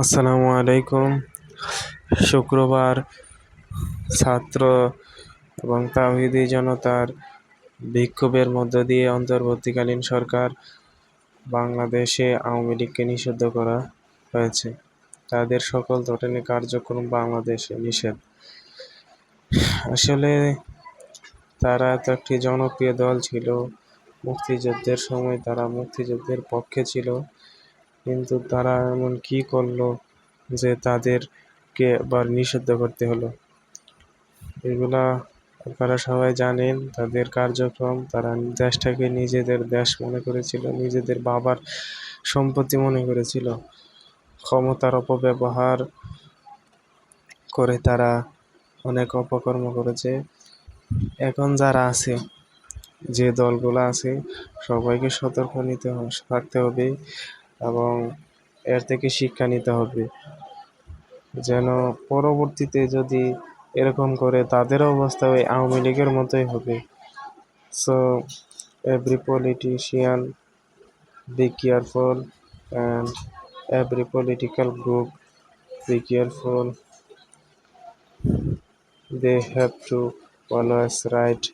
আসসালামু আলাইকুম। শুক্রবার ছাত্র এবং তাওহিদি জনতার বিক্ষোভের মধ্য দিয়ে অন্তর্বর্তীকালীন সরকার বাংলাদেশে আওয়ামী লীগকে নিষিদ্ধ করা হয়েছে। তাদের সকল ধরনের কার্যক্রম বাংলাদেশে নিষেধ। আসলে তারা তো একটি জনপ্রিয় দল ছিল। মুক্তিযুদ্ধের সময় তারা মুক্তিযুদ্ধের পক্ষে ছিল, কিন্তু তারা এমন কি করলো যে তাদেরকে আবার নিষিদ্ধ করতে হলো? এগুলা আপনারা সবাই জানেন। তাদের কার্যক্রম, তারা দেশটাকে নিজেদের দেশ মনে করেছিল, নিজেদের বাবার সম্পত্তি মনে করেছিল। ক্ষমতার অপব্যবহার করে তারা অনেক অপকর্ম করেছে। এখন যারা আছে, যে দলগুলো আছে, সবাইকে সতর্ক থাকতে হবে এবং এর থেকে শিক্ষা নিতে হবে, যেন পরবর্তীতে যদি এরকম করে তাদের অবস্থা ওই আওয়ামী লীগের মতোই হবে। So every politician be careful, and every political group be careful. They have to always write